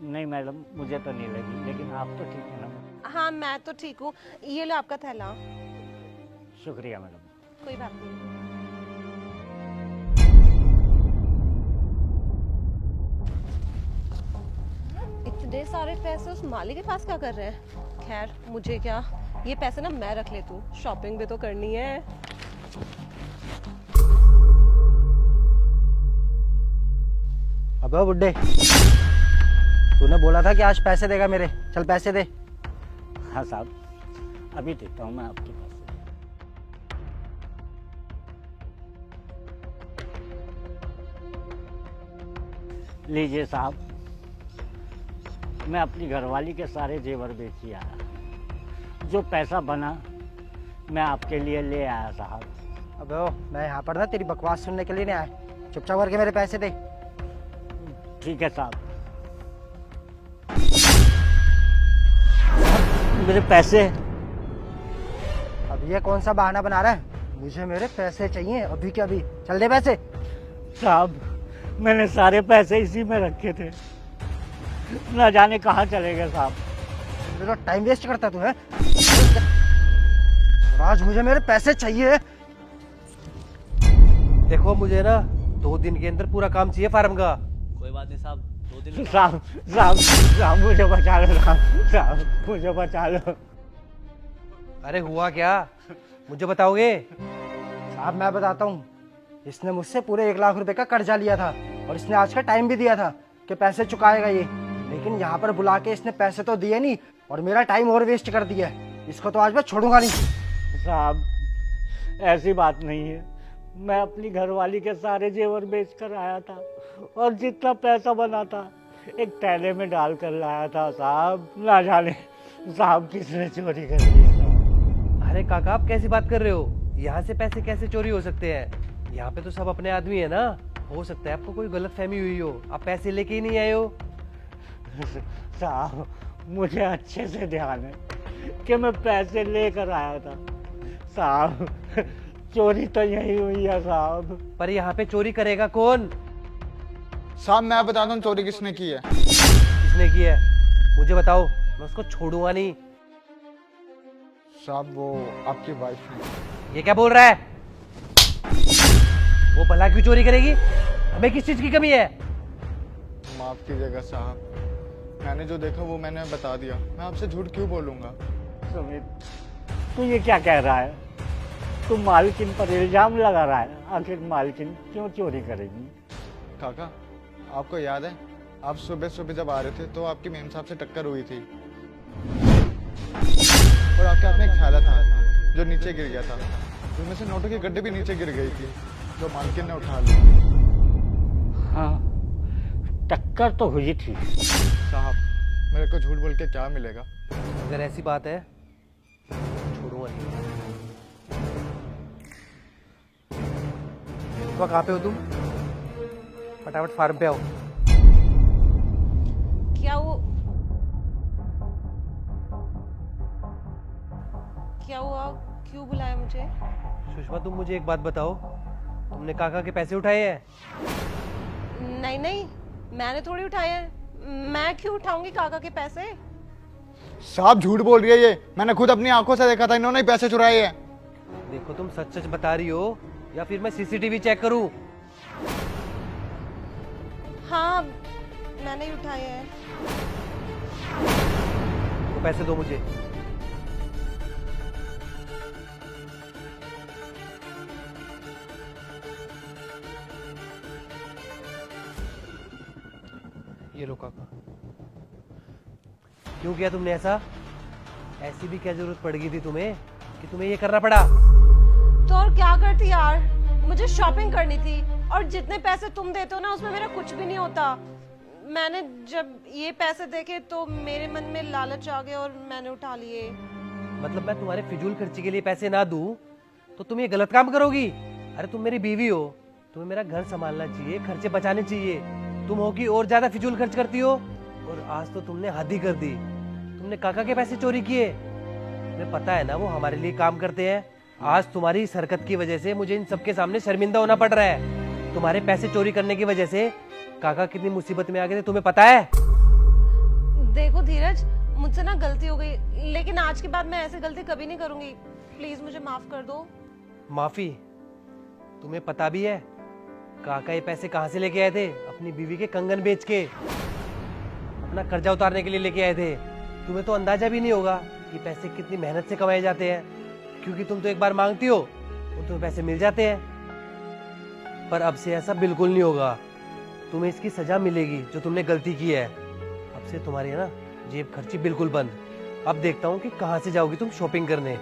नहीं मैडम, मुझे तो नहीं लगी, लेकिन आप तो ठीक है ना? हाँ मैं तो ठीक हूँ। ये लो आपका थैला। शुक्रिया मैडम। कोई बात नहीं। इतने सारे पैसे उस माली के पास क्या कर रहे हैं? खैर मुझे क्या, ये पैसे ना मैं रख लेती हूँ, शॉपिंग भी तो करनी है। अबे बुड्ढे, तूने बोला था कि आज पैसे देगा मेरे, चल पैसे दे। हाँ साहब, अभी देता हूँ मैं आपके पास। लीजिए साहब, मैं अपनी घरवाली के सारे जेवर बेच आया। जो पैसा बना मैं आपके लिए ले आया साहब। अबे ओ, मैं यहाँ पर ना तेरी बकवास सुनने के लिए नहीं आया, चुपचाप करके मेरे पैसे दे। ठीक है साहब। मेरे पैसे। अब ये कौन सा बहाना बना रहा है? मुझे मेरे पैसे चाहिए अभी के अभी, चल दे पैसे। साहब मैंने सारे पैसे इसी में रखे थे, ना जाने कहाँ चले गए साहब। मेरा टाइम वेस्ट करता तू है। आज मुझे मेरे पैसे चाहिए। देखो मुझे ना 2 दिन के अंदर पूरा काम चाहिए फार्म का। कोई बात नहीं साहब, 2 दिन में साहब साहब साहब मुझे बचा लो साहब, साहब मुझे बचा लो। अरे हुआ क्या, मुझे बताओगे? साहब मैं बताता हूँ, इसने मुझसे पूरे 1 लाख रुपए का कर्जा लिया था और इसने आज का टाइम भी दिया था कि पैसे चुकाएगा ये, लेकिन यहाँ पर बुला के इसने पैसे तो दिए नहीं और मेरा टाइम और वेस्ट कर दिया। इसको तो आज मैं छोड़ूंगा नहीं। साहब ऐसी बात नहीं है, मैं अपनी घरवाली के सारे जेवर बेच कर आया था और जितना पैसा बना था एक थैले में डाल कर लाया था साहब। ना जाने साहब किसने चोरी कर ली साहब। अरे काका आप कैसी बात कर रहे हो? यहाँ से पैसे कैसे चोरी हो सकते हैं? यहाँ पे तो सब अपने आदमी है ना। हो सकता है आपको कोई गलत फहमी हुई हो, आप पैसे लेके ही नहीं आए हो। साहब मुझे अच्छे से ध्यान है कि मैं पैसे लेकर आया था साहब। चोरी तो यही हुई है साहब। पर यहाँ पे चोरी करेगा कौन? साहब मैं बताता हूँ चोरी किसने की है। किसने की है मुझे बताओ, मैं उसको छोड़ूंगा नहीं। साहब वो आपकी वाइफ है। ये क्या बोल रहा है? वो भला क्यों चोरी करेगी? हमें किस चीज की कमी है? माफ कीजिएगा साहब, मैंने जो देखा वो मैंने बता दिया, मैं आपसे झूठ क्यों बोलूंगा। सुमित तू ये क्या कह रहा है? तू मालकिन पर इल्जाम लगा रहा है। आखिर मालकिन क्यों चोरी करेगी? काका आपको याद है, आप सुबह सुबह जब आ रहे थे तो आपकी मेम साहब से टक्कर हुई थी और आपके हाथ में एक थैला था जो नीचे गिर गया था, उसमें से नोटों की गड्डी भी नीचे गिर गई थी जो मालकिन ने उठा ली। हाँ टक्कर तो हुई थी साहब मेरे को झूठ बोल के क्या मिलेगा। अगर ऐसी बात है छोड़ूंगा नहीं। तो कहाँ पे हो तुम? फटाफट फार्म पे आओ। क्या हुआ, क्यों बुलाया मुझे? सुषमा तुम मुझे एक बात बताओ, तुमने काका के पैसे उठाए हैं? नहीं नहीं, मैंने थोड़ी उठाए हैं। मैं क्यों उठाऊंगी काका के पैसे? साहब झूठ बोल रही है ये, मैंने खुद अपनी आंखों से देखा था, इन्होंने ही पैसे चुराए हैं। देखो तुम सच सच बता रही हो या फिर मैं सीसीटीवी चेक करूं? हाँ मैंने ही उठाए हैं। तो पैसे दो मुझे। ये लो काका। क्यों किया तुमने ऐसा? ऐसी भी क्या जरूरत पड़ गई थी तुम्हें कि तुम्हें ये करना पड़ा? तो और क्या करती यार, मुझे शॉपिंग करनी थी और जितने पैसे तुम देते हो ना उसमें मेरा कुछ भी नहीं होता। मैंने जब ये पैसे देखे तो मेरे मन में लालच आ गया और मैंने उठा लिए। मतलब मैं तुम्हारे फिजूल खर्ची के लिए पैसे ना दूं तो तुम ये गलत काम करोगी? अरे तुम मेरी बीवी हो, तुम्हें मेरा घर संभालना चाहिए, खर्चे बचाने चाहिए। तुम हो कि और ज्यादा फिजूल खर्च करती हो। और आज तो तुमने हद ही कर दी, तुमने काका के पैसे चोरी किए। तुम्हें पता है ना वो हमारे लिए काम करते हैं। आज तुम्हारी इस हरकत की वजह से मुझे इन सबके सामने शर्मिंदा होना पड़ रहा है। तुम्हारे पैसे चोरी करने की वजह से काका कितनी मुसीबत में आ गए थे तुम्हें पता है? देखो धीरज, मुझसे ना गलती हो गई, लेकिन आज के बाद मैं ऐसी गलती कभी नहीं करूंगी। प्लीज मुझे माफ कर दो। माफी? तुम्हें पता भी है काका ये पैसे कहाँ से लेके आए थे? अपनी बीवी के कंगन बेच के, अपना कर्जा उतारने के लिए लेके आए थे। तुम्हें तो अंदाजा भी नहीं होगा कि पैसे कितनी मेहनत से कमाए जाते हैं, क्योंकि तुम तो एक बार मांगती हो और तुम्हें पैसे मिल जाते हैं। पर अब से ऐसा बिल्कुल नहीं होगा, तुम्हें इसकी सजा मिलेगी जो तुमने गलती की है। अब से तुम्हारी ना जेब खर्ची बिल्कुल बंद। अब देखता हूँ कि कहाँ से जाओगी तुम शॉपिंग करने।